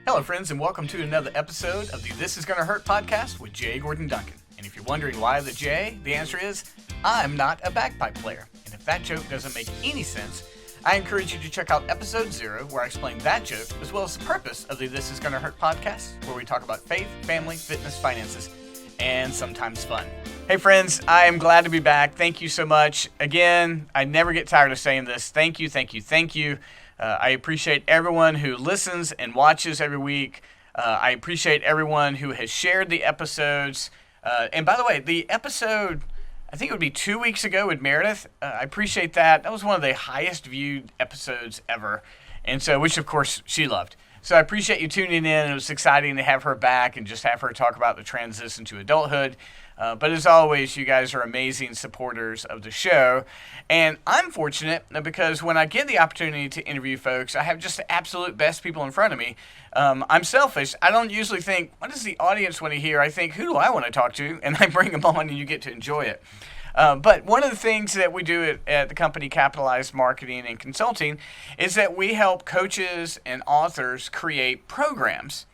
Hello, friends, and welcome to another episode of the This Is Gonna Hurt podcast with J. Gordon Duncan. And if you're wondering why the J, the answer is, I'm not a bagpipe player. And if that joke doesn't make any sense, I encourage you to check out episode 0, where I explain that joke, as well as the purpose of the This Is Gonna Hurt podcast, where we talk about faith, family, fitness, finances, and sometimes fun. Hey, friends, I am glad to be back. Thank you so much. Again, I never get tired of saying this. Thank you, thank you, thank you. I appreciate everyone who listens and watches every week. I appreciate everyone who has shared the episodes. And by the way, the episode, I think it would be 2 weeks ago with Meredith. I appreciate that. That was one of the highest viewed episodes ever. And so, which of course she loved. So I appreciate you tuning in. It was exciting to have her back and just have her talk about the transition to adulthood. But as always, you guys are amazing supporters of the show. And I'm fortunate because when I get the opportunity to interview folks, I have just the absolute best people in front of me. I'm selfish. I don't usually think, what does the audience want to hear? I think, who do I want to talk to? And I bring them on and you get to enjoy it. But one of the things that we do at the company Capitalized Marketing and Consulting is that we help coaches and authors create programs.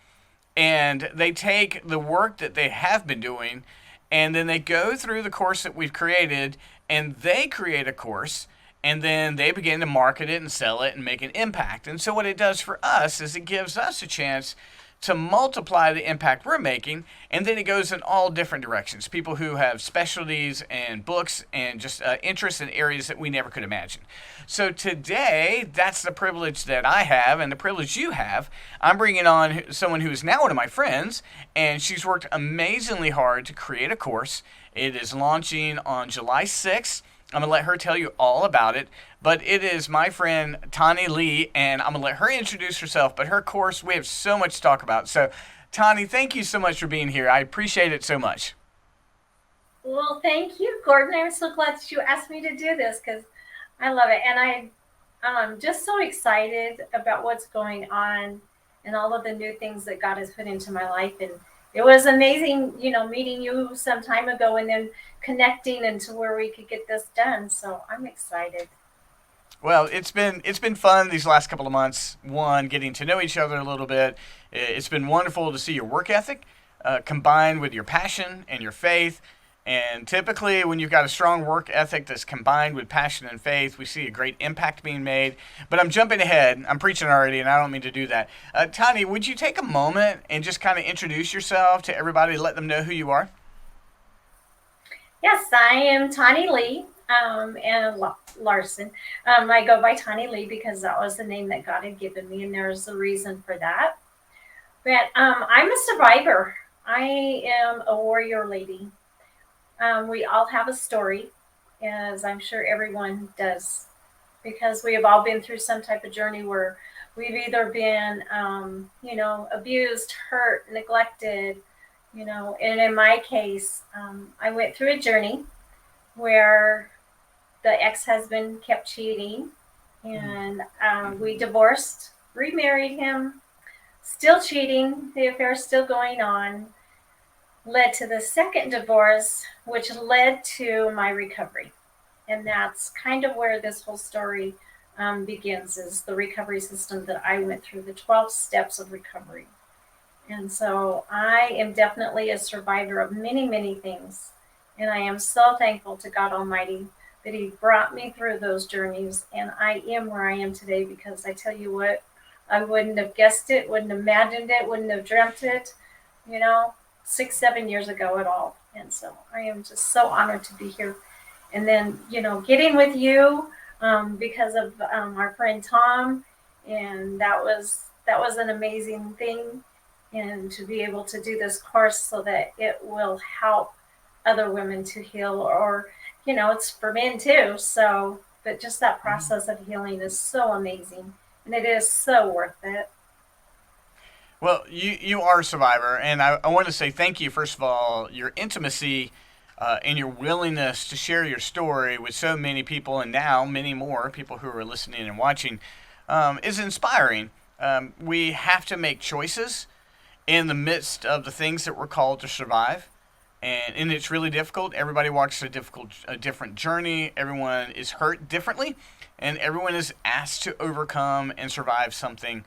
And they take the work that they have been doing and then they go through the course that we've created and they create a course and then they begin to market it and sell it and make an impact. And so what it does for us is it gives us a chance to multiply the impact we're making, and then it goes in all different directions. People who have specialties and books and just interests in areas that we never could imagine. So today, that's the privilege that I have and the privilege you have. I'm bringing on someone who is now one of my friends, and she's worked amazingly hard to create a course. It is launching on July 6th. I'm going to let her tell you all about it, but it is my friend Tonni Lea, and I'm going to let her introduce herself, but her course, we have so much to talk about. So, Tonni, thank you so much for being here. I appreciate it so much. Well, thank you, Gordon. I'm so glad that you asked me to do this because I love it, and I'm just so excited about what's going on and all of the new things that God has put into my life. And it was amazing, meeting you some time ago and then connecting into where we could get this done. So I'm excited. Well, it's been fun these last couple of months. One, getting to know each other a little bit. It's been wonderful to see your work ethic combined with your passion and your faith. And typically, when you've got a strong work ethic that's combined with passion and faith, we see a great impact being made. But I'm jumping ahead. I'm preaching already, and I don't mean to do that. Tonni, would you take a moment and just kind of introduce yourself to everybody, let them know who you are? Yes, I am Tonni Lea and Larson. I go by Tonni Lea because that was the name that God had given me, and there's a reason for that. But I'm a survivor. I am a warrior lady. We all have a story, as I'm sure everyone does, because we have all been through some type of journey where we've either been, abused, hurt, neglected, and in my case, I went through a journey where the ex-husband kept cheating, and we divorced, remarried him, still cheating, the affair still going on, led to the second divorce, which led to my recovery. And that's kind of where this whole story begins, is the recovery system that I went through, the 12 steps of recovery. And so I am definitely a survivor of many, many things. And I am so thankful to God Almighty that He brought me through those journeys. And I am where I am today because I tell you what, I wouldn't have guessed it, wouldn't have imagined it, wouldn't have dreamt it, 6-7 years ago at all. And so I am just so honored to be here. And then, getting with you because of our friend Tom. And that was an amazing thing. And to be able to do this course so that it will help other women to heal, or, it's for men too. So, but just that process of healing is so amazing, and it is so worth it. Well, you are a survivor, and I want to say thank you, first of all, your intimacy and your willingness to share your story with so many people, and now many more people who are listening and watching, is inspiring. We have to make choices in the midst of the things that we're called to survive. And it's really difficult. Everybody walks a different journey. Everyone is hurt differently. And everyone is asked to overcome and survive something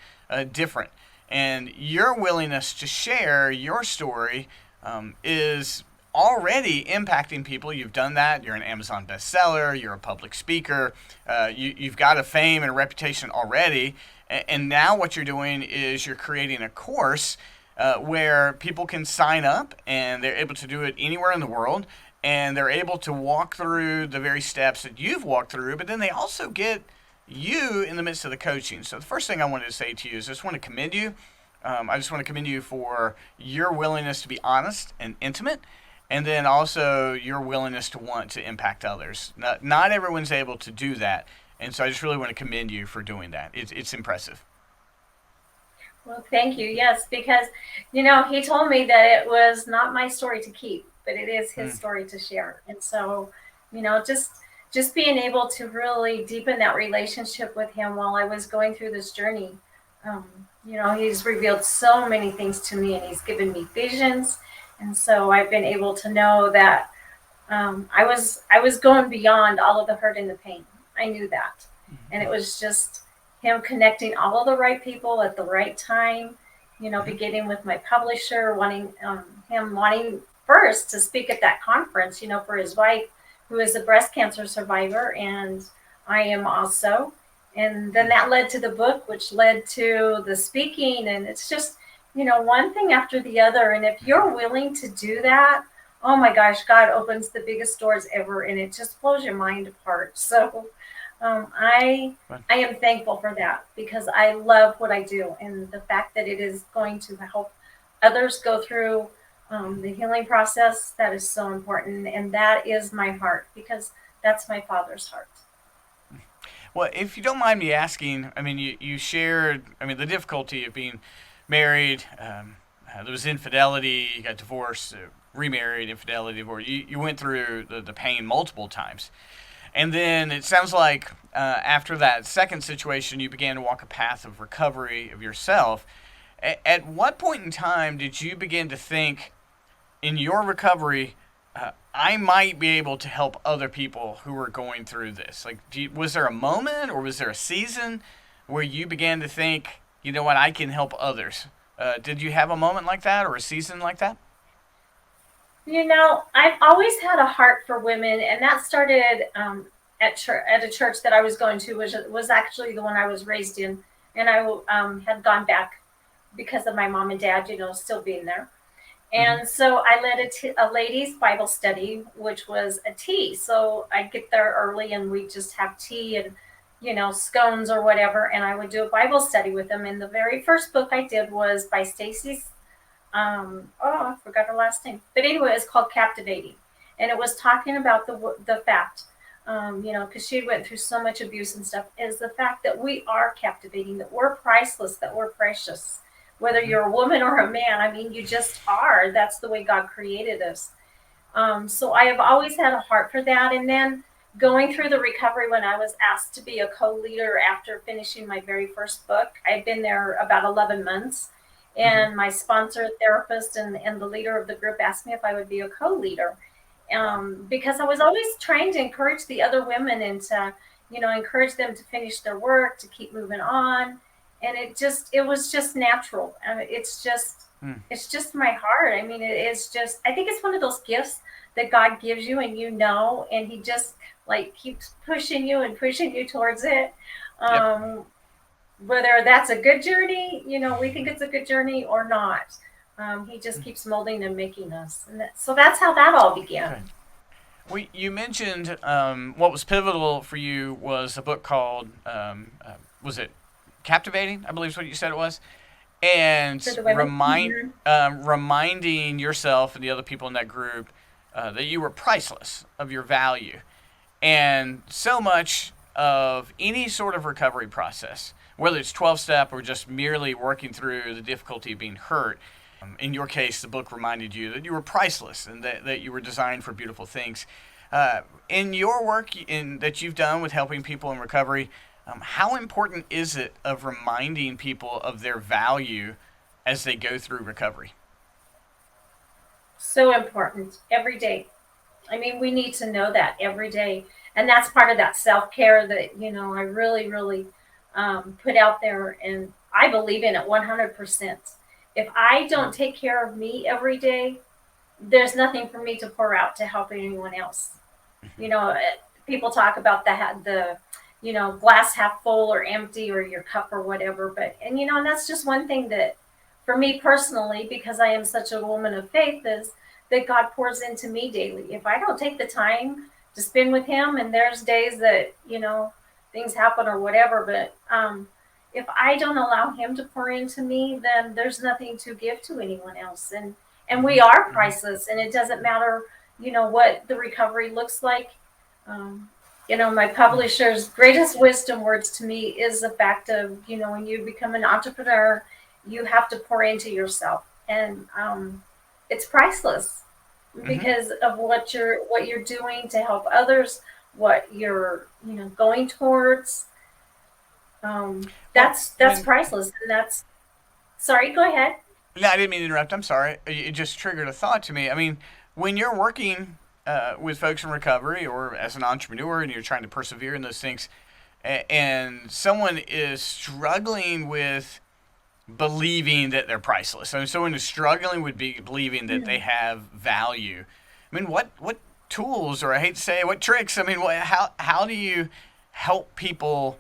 different. And your willingness to share your story is already impacting people. You've done that. You're an Amazon bestseller. You're a public speaker. You've got a fame and a reputation already. And now what you're doing is you're creating a course where people can sign up and they're able to do it anywhere in the world. And they're able to walk through the very steps that you've walked through, but then they also get you in the midst of the coaching. So the first thing I wanted to say to you is I just want to commend you. I just want to commend you for your willingness to be honest and intimate, and then also your willingness to want to impact others. Not everyone's able to do that, and so I just really want to commend you for doing that. It's impressive. Well, thank you. Yes, because he told me that it was not my story to keep, but it is his story to share. And so, just being able to really deepen that relationship with him while I was going through this journey. He's revealed so many things to me, and he's given me visions. And so I've been able to know that I was going beyond all of the hurt and the pain. I knew that. And it was just him connecting all of the right people at the right time, beginning with my publisher, him wanting first to speak at that conference, for his wife, who is a breast cancer survivor, and I am also. And then that led to the book, which led to the speaking. And it's just, one thing after the other. And if you're willing to do that, oh my gosh, God opens the biggest doors ever, and it just blows your mind apart. So I am thankful for that, because I love what I do, and the fact that it is going to help others go through the healing process, that is so important. And that is my heart, because that's my Father's heart. Well, if you don't mind me asking, I mean, you shared, the difficulty of being married. There was infidelity. You got divorced, remarried, infidelity, divorce. You went through the pain multiple times. And then it sounds like after that second situation, you began to walk a path of recovery of yourself. At what point in time did you begin to think, in your recovery, I might be able to help other people who are going through this? Like, was there a moment or was there a season where you began to think, you know what, I can help others? Did you have a moment like that or a season like that? I've always had a heart for women, and that started at a church that I was going to, which was actually the one I was raised in, and I had gone back because of my mom and dad, still being there. And so I led a ladies' Bible study, which was a tea. So I'd get there early, and we'd just have tea and, scones or whatever. And I would do a Bible study with them. And the very first book I did was by Stacy's, I forgot her last name. But anyway, it's called Captivating. And it was talking about the fact, because she went through so much abuse and stuff, is the fact that we are captivating, that we're priceless, that we're precious. Whether you're a woman or a man, you just are. That's the way God created us. So I have always had a heart for that. And then going through the recovery, when I was asked to be a co-leader after finishing my very first book, I'd been there about 11 months. And my sponsor, therapist, and the leader of the group asked me if I would be a co-leader. Because I was always trying to encourage the other women and to, encourage them to finish their work, to keep moving on. And it was just natural. It's just my heart. It is just, I think it's one of those gifts that God gives you, and and he just keeps pushing you towards it. Yep. Whether that's a good journey, we think it's a good journey or not. He just keeps molding and making us. And so that's how that all began. Okay. You mentioned what was pivotal for you was a book called, was it Captivating, I believe is what you said it was, and reminding yourself and the other people in that group that you were priceless, of your value. And so much of any sort of recovery process, whether it's 12-step or just merely working through the difficulty of being hurt, in your case, the book reminded you that you were priceless and that you were designed for beautiful things. In your work that you've done with helping people in recovery, how important is it of reminding people of their value as they go through recovery? So important every day. We need to know that every day. And that's part of that self-care that, I really, really put out there. And I I believe in it 100%. If I don't take care of me every day, there's nothing for me to pour out to help anyone else. You know, people talk about the glass half full or empty or your cup or whatever. But, and, and that's just one thing that for me personally, because I am such a woman of faith, is that God pours into me daily. If I don't take the time to spend with him, and there's days that, things happen or whatever, but, if I don't allow him to pour into me, then there's nothing to give to anyone else. And we are priceless, and it doesn't matter, what the recovery looks like. Um, my publisher's greatest wisdom words to me is the fact of, when you become an entrepreneur, you have to pour into yourself, and it's priceless because of what you're doing to help others, what you're going towards. Well, That's priceless, and that's. Sorry, go ahead. no, I didn't mean to interrupt. I'm sorry. It just triggered a thought to me. I mean, when you're working with folks in recovery or as an entrepreneur and you're trying to persevere in those things, and someone is struggling with believing that they're priceless, so someone is struggling with believing that they have value. I mean, what tools, or I hate to say it, what tricks? I mean, how do you help people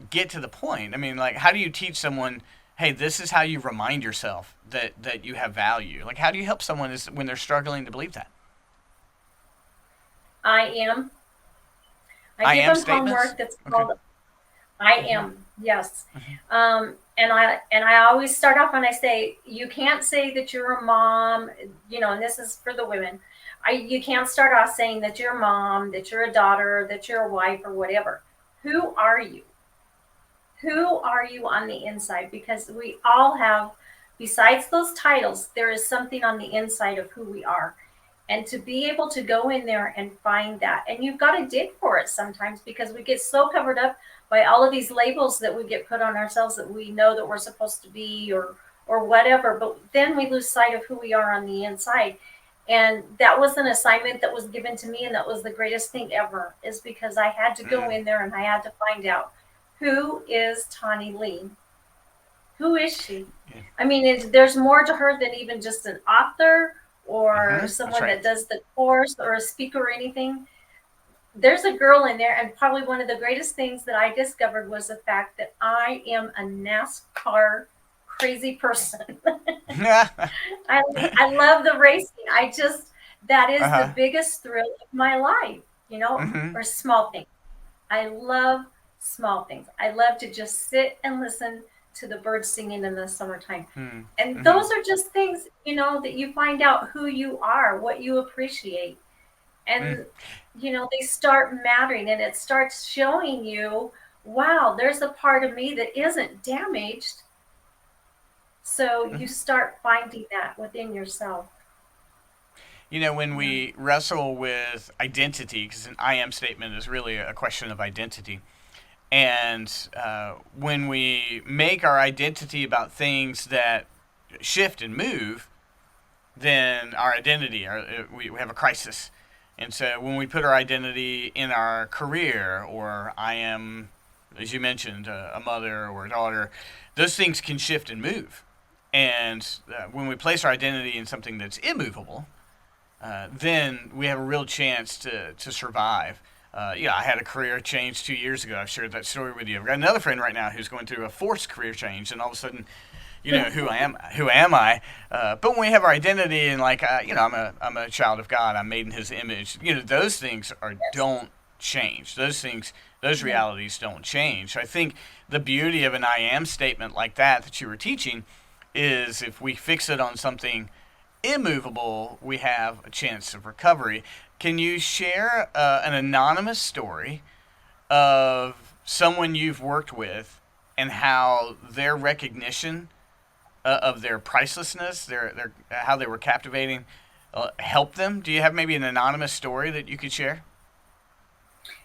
get to the point? I mean, like, how do you teach someone, hey, this is how you remind yourself that you have value? Like, how do you help someone when they're struggling to believe that? I am. I I give am them statements? homework that's Okay. called I am. Yes. And I always start off and I say, you can't say that you're a mom, and this is for the women. You can't start off saying that you're a mom, that you're a daughter, that you're a wife or whatever. Who are you? Who are you on the inside? Because we all have, besides those titles, there is something on the inside of who we are. And to be able to go in there and find that, and you've got to dig for it sometimes, because we get so covered up by all of these labels that we get put on ourselves that we know that we're supposed to be, or whatever, but then we lose sight of who we are on the inside. And that was an assignment that was given to me, and that was the greatest thing ever, is because I had to go Mm, in there and I had to find out, who is Tonni Lea? Who is she? yeah. I mean, there's more to her than even just an author or That's someone right. that does the course or a speaker or anything. There's a girl in there, and probably one of the greatest things that I discovered was the fact that I am a NASCAR crazy person. I I love the racing. That is the Uh-huh. biggest thrill of my life, Mm-hmm. or small things. I love small things. I love to just sit and listen to the birds singing in the summertime. And Mm-hmm. those are just things, that you find out who you are, what you appreciate. Mm, And, they start mattering, and it starts showing you, wow, there's a part of me that isn't damaged. So you mm-hmm. start finding that within yourself. When Yeah. we wrestle with identity, because an I am statement is really a question of identity, and when we make our identity about things that shift and move, then our identity, we have a crisis. And so when we put our identity in our career, or I am, as you mentioned, a mother or a daughter, those things can shift and move. And when we place our identity in something that's immovable, then we have a real chance to survive. I had a career change 2 years ago. I've shared that story with you. I've got another friend right now who's going through a forced career change, and all of a sudden, who I am. Who am I? But when we have our identity and like, I'm a child of God. I'm made in His image. Those things Yes. don't change. Those things, those Yeah. realities don't change. So I think the beauty of an I am statement like that you were teaching is if we fix it on something immovable, we have a chance of recovery. Can you share an anonymous story of someone you've worked with and how their recognition of their pricelessness, their how they were captivating, helped them? Do you have maybe an anonymous story that you could share?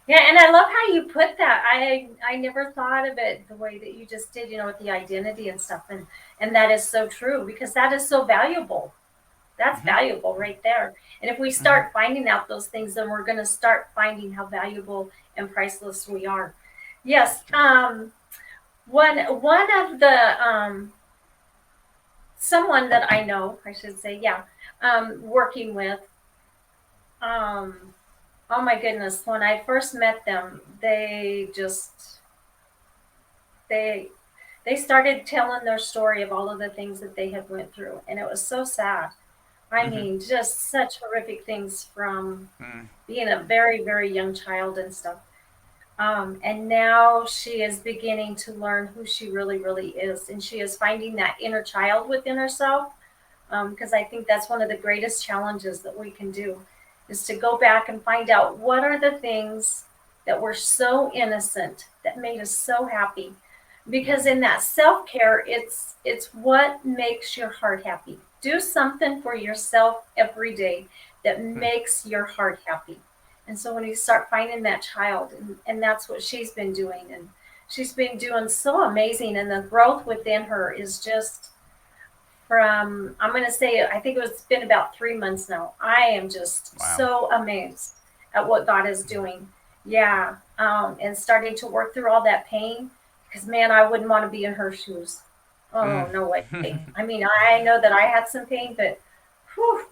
Yeah, and I love how you put that. I never thought of it the way that you just did, with the identity and stuff, and that is so true, because that is so valuable. That's Mm-hmm. valuable right there. And if we Mm-hmm. start finding out those things, then we're going to start finding how valuable and priceless we are. Yes. That's right. one of the someone that I know, I should say, yeah, working with, um, oh my goodness, when I first met them, they they started telling their story of all of the things that they had went through, and it was so sad. I Mm-hmm. mean, just such horrific things from Mm. being a very, very young child and stuff. And now she is beginning to learn who she really, really is. And she is finding that inner child within herself. Because I think that's one of the greatest challenges that we can do is to go back and find out what are the things that were so innocent that made us so happy. Because Mm-hmm. in that self-care, it's what makes your heart happy. Do something for yourself every day that makes your heart happy. And so when you start finding that child, and that's what she's been doing, and she's been doing so amazing, and the growth within her is just from, I'm going to say, I think it's been about 3 months now. I am just Wow. so amazed at what God is doing. Yeah. And starting to work through all that pain because, man, I wouldn't want to be in her shoes. Mm. Oh, no way. I mean, I know that I had some pain, but whew,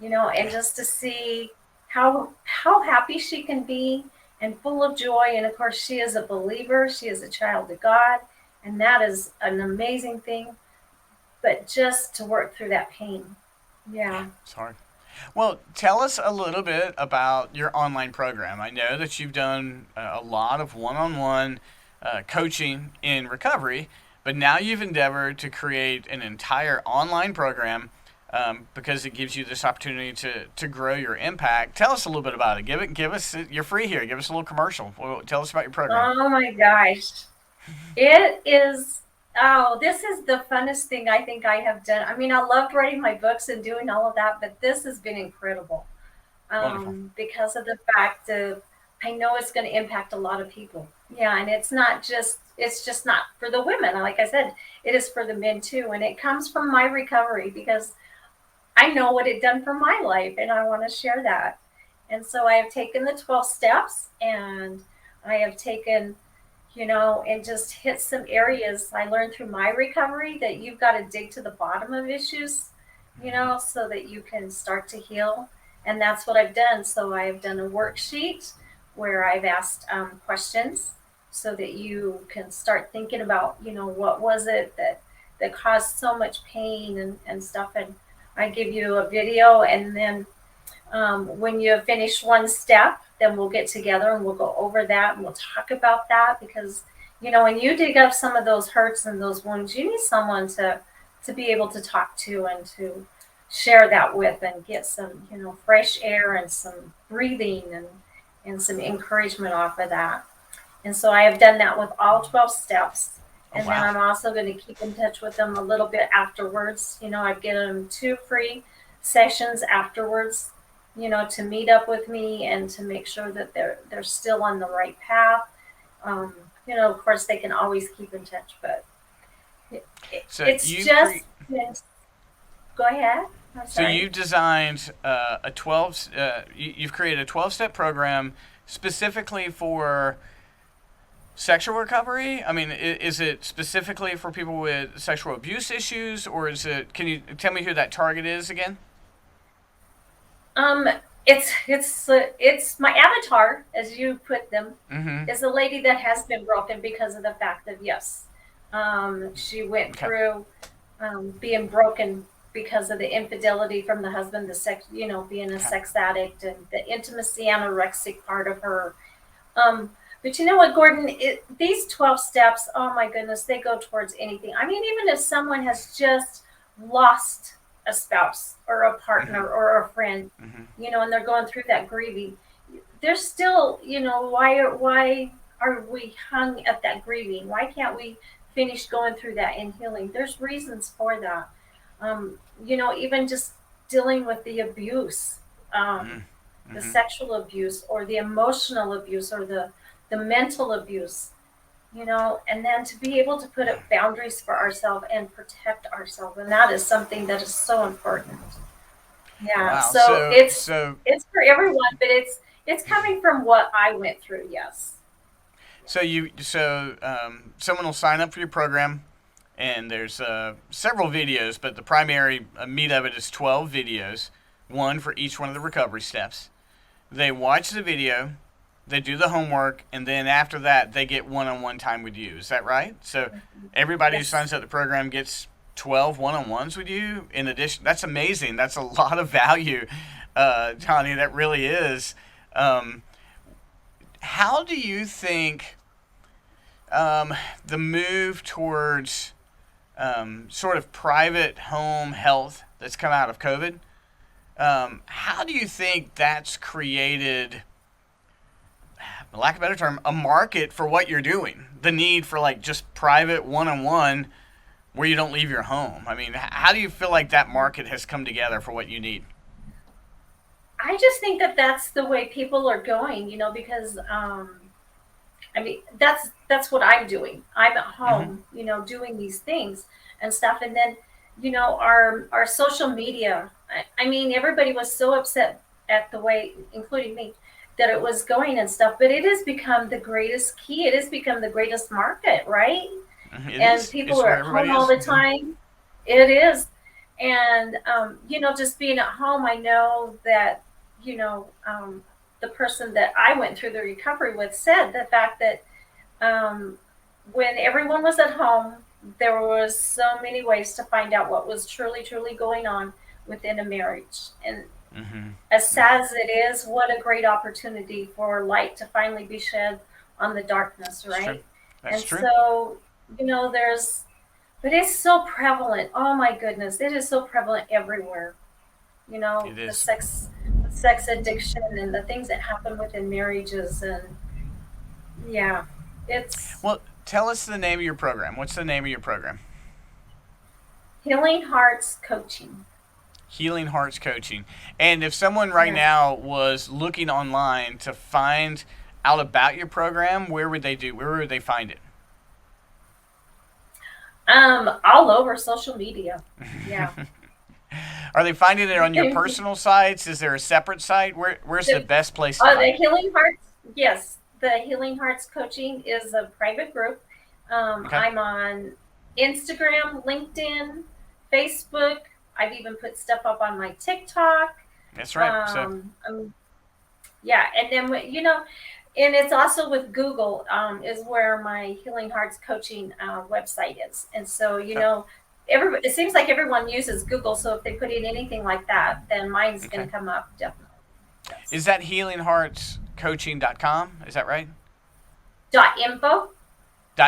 and Yeah. just to see how happy she can be and full of joy. And of course, she is a believer. She is a child of God, and that is an amazing thing. But just to work through that pain, Yeah. yeah. It's hard. Well, tell us a little bit about your online program. I know that you've done a lot of one-on-one coaching in recovery, but now you've endeavored to create an entire online program because it gives you this opportunity to grow your impact. Tell us a little bit about it. Give us. You're free here. Give us a little commercial. Well, tell us about your program. Oh my gosh, it is. Oh, this is the funnest thing I think I have done. I mean, I loved writing my books and doing all of that, but this has been incredible. Wonderful. Because of the fact of I know it's going to impact a lot of people. Yeah, and it's just not for the women. Like I said, it is for the men too, and it comes from my recovery because I know what it done for my life, and I want to share that. And so I have taken the 12 steps, and I have taken, and just hit some areas I learned through my recovery that you've got to dig to the bottom of issues, so that you can start to heal. And that's what I've done. So I've done a worksheet where I've asked questions so that you can start thinking about, what was it that caused so much pain and stuff. And I give you a video, and then when you finish one step, then we'll get together and we'll go over that and we'll talk about that because, when you dig up some of those hurts and those wounds, you need someone to be able to talk to and to share that with and get some, fresh air and some breathing and some encouragement off of that. And so I have done that with all 12 steps. Oh And then wow. I'm also going to keep in touch with them a little bit afterwards. I've given them 2 free sessions afterwards, to meet up with me and to make sure that they're still on the right path. Of course, they can always keep in touch, but So it's just go ahead. I'm sorry. you've designed a 12. You've created a 12-step program specifically for sexual recovery. I mean, is it specifically for people with sexual abuse issues, or is it? Can you tell me who that target is again? Um, it's my avatar, as you put them, Mm-hmm. is a lady that has been broken because of the fact that yes, she went Okay. through being broken because of the infidelity from the husband, the sex, being a Okay. sex addict, and the intimacy anorexic part of her. But you know what, Gordon? These 12 steps, oh my goodness, they go towards anything. I mean, even if someone has just lost a spouse or a Mm-hmm. partner or a friend, Mm-hmm. and they're going through that grieving, there's still, why are we hung at that grieving? Why can't we finish going through that and healing? There's reasons for that. Even just dealing with the abuse. The Mm-hmm. sexual abuse or the emotional abuse or the mental abuse, and then to be able to put up boundaries for ourselves and protect ourselves. And that is something that is so important. Yeah. Wow. So So it's for everyone, but it's coming from what I went through. Yes. Someone will sign up for your program, and there's several videos, but the primary meat of it is 12 videos, one for each one of the recovery steps. They watch the video, they do the homework, and then after that, they get one-on-one time with you. Is that right? So everybody who Yes. signs up the program gets 12 one-on-ones with you. In addition, that's amazing. That's a lot of value, Tony. That really is. Um, how do you think the move towards sort of private home health that's come out of COVID, how do you think that's created, for lack of a better term, a market for what you're doing? The need for like just private one-on-one where you don't leave your home. I mean, how do you feel like that market has come together for what you need? I just think that that's the way people are going, because I mean, that's what I'm doing. I'm at Mm-hmm. home, doing these things and stuff. And then, our social media. I mean, everybody was so upset at the way, including me, that it was going and stuff. But it has become the greatest key. It has become the greatest market, right? It And is. people It's are where at home everybody all is. the Mm-hmm. time. It is. And just being at home, I know that the person that I went through the recovery with said the fact that um, when everyone was at home, there was so many ways to find out what was truly going on within a marriage. And Mm-hmm. as Yeah, sad as it is, what a great opportunity for light to finally be shed on the darkness, it's true. right? That's And true. so, there's, but it's so prevalent. Oh my goodness, it is so prevalent everywhere. It The is. sex addiction and the things that happen within marriages, and yeah, it's Well, tell us the name of your program. What's the name of your program? Healing Hearts Coaching. Healing Hearts Coaching. And if someone right Yeah. now was looking online to find out about your program, where would they do? Where would they find it? All over social media. Yeah. Are they finding it on your the, personal sites? Is there a separate site? Where's the best place to the find it? Healing Hearts, yes, the Healing Hearts Coaching is a private group. Okay, I'm on Instagram, LinkedIn, Facebook. I've even put stuff up on my TikTok. that's right. So Um, yeah, and then and it's also with Google, is where my Healing Hearts Coaching website is. And so okay, it seems like everyone uses Google. So if they put in anything like that, then mine's going okay. to come up definitely. Yes. Is that healingheartscoaching.com? Is that right? .info.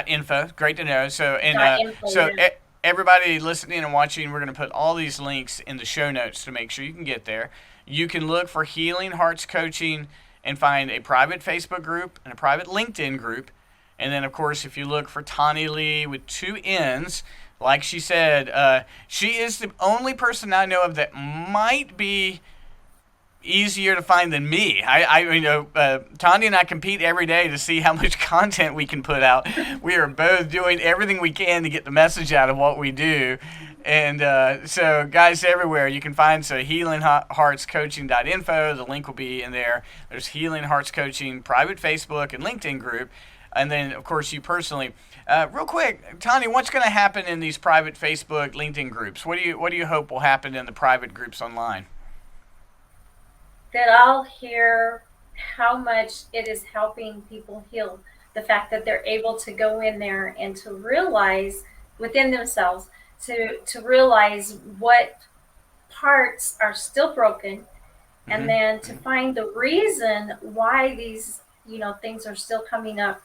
.info. Great to know. So .info. Yeah. everybody listening and watching, we're going to put all these links in the show notes to make sure you can get there. You can look for Healing Hearts Coaching and find a private Facebook group and a private LinkedIn group. And then, of course, if you look for Tonni Lea with two N's, like she said, she is the only person I know of that might be easier to find than me. Tanya and I compete every day to see how much content we can put out. We are both doing everything we can to get the message out of what we do. And so, guys everywhere, you can find healingheartscoaching.info. The link will be in there. There's Healing Hearts Coaching private Facebook and LinkedIn group. And then, of course, you personally. Real quick, Tanya, what's going to happen in these private Facebook, LinkedIn groups? What do you hope will happen in the private groups online? That I'll hear how much it is helping people heal. The fact that they're able to go in there and to realize within themselves, to realize what parts are still broken, and Mm-hmm. then to Mm-hmm. find the reason why these things are still coming up,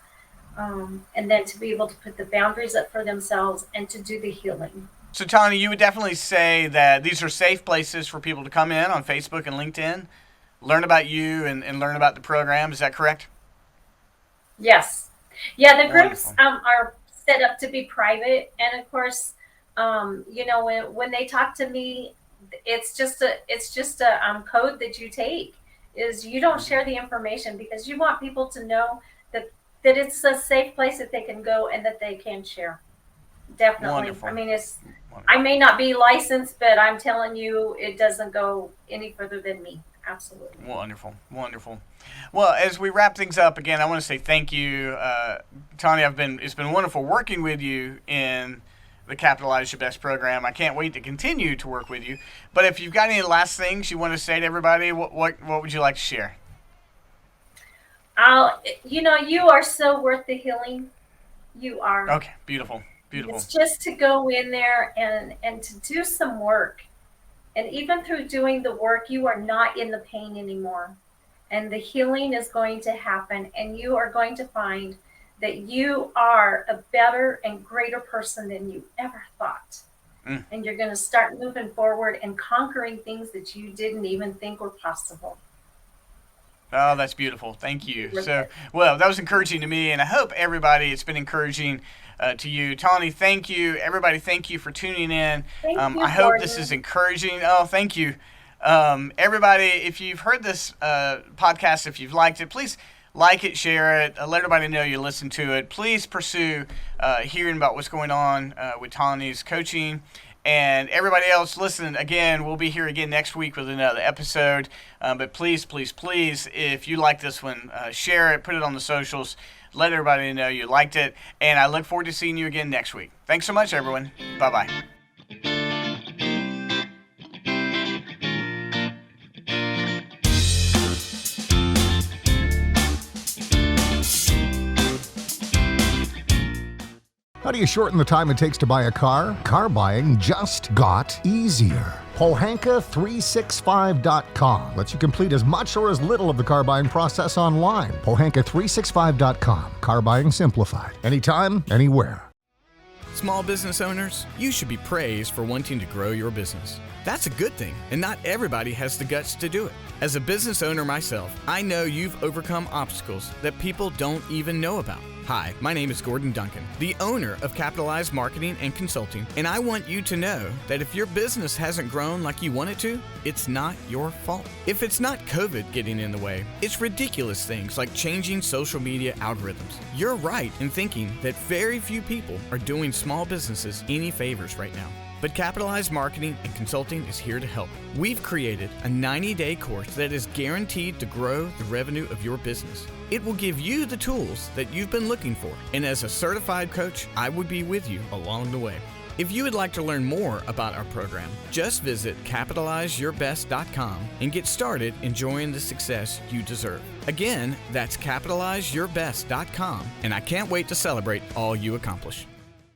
and then to be able to put the boundaries up for themselves and to do the healing. So, Tony, you would definitely say that these are safe places for people to come in on Facebook and LinkedIn, learn about you and learn about the program. Is that correct? Yes. Yeah, the groups Wonderful. are set up to be private, and of course, when they talk to me, it's just a code that you take. Is you don't Mm-hmm. share the information because you want people to know that it's a safe place that they can go and that they can share. Definitely. I Wonderful. mean, I Wonderful. may not be licensed, but I'm telling you, it doesn't go any further than me. Absolutely. Wonderful, wonderful. Well, as we wrap things up, again, I want to say thank you, Tonni. It's been wonderful working with you in the Capitalize Your Best program. I can't wait to continue to work with you. But if you've got any last things you want to say to everybody, what would you like to share? You are so worth the healing. You are. Okay, beautiful, beautiful. It's just to go in there and to do some work. And even through doing the work, you are not in the pain anymore. And the healing is going to happen. And you are going to find that you are a better and greater person than you ever thought. And you're going to start moving forward and conquering things that you didn't even think were possible. Oh, that's beautiful. Thank you. So, well, that was encouraging to me, and I hope everybody, it's been encouraging to you. Tonni, thank you. Everybody, thank you for tuning in. Thank you, I hope Gordon. this is encouraging. Oh, thank you. Everybody, if you've heard this podcast, if you've liked it, please like it, share it, let everybody know you listen to it. Please pursue hearing about what's going on with Tonni's coaching. And everybody else, listen, again, we'll be here again next week with another episode. But please, please, please, if you like this one, share it, put it on the socials, let everybody know you liked it. And I look forward to seeing you again next week. Thanks so much, everyone. Bye-bye. How do you shorten the time it takes to buy a car? Car buying just got easier. Pohanka365.com lets you complete as much or as little of the car buying process online. Pohanka365.com. Car buying simplified. Anytime, anywhere. Small business owners, you should be praised for wanting to grow your business. That's a good thing, and not everybody has the guts to do it. As a business owner myself, I know you've overcome obstacles that people don't even know about. Hi, my name is Gordon Duncan, the owner of Capitalize Marketing and Consulting, and I want you to know that if your business hasn't grown like you want it to, it's not your fault. If it's not COVID getting in the way, it's ridiculous things like changing social media algorithms. You're right in thinking that very few people are doing small businesses any favors right now. But Capitalize Marketing and Consulting is here to help. We've created a 90-day course that is guaranteed to grow the revenue of your business. It will give you the tools that you've been looking for, and as a certified coach, I would be with you along the way. If you would like to learn more about our program, just visit CapitalizeYourBest.com and get started enjoying the success you deserve. Again, that's CapitalizeYourBest.com, and I can't wait to celebrate all you accomplish.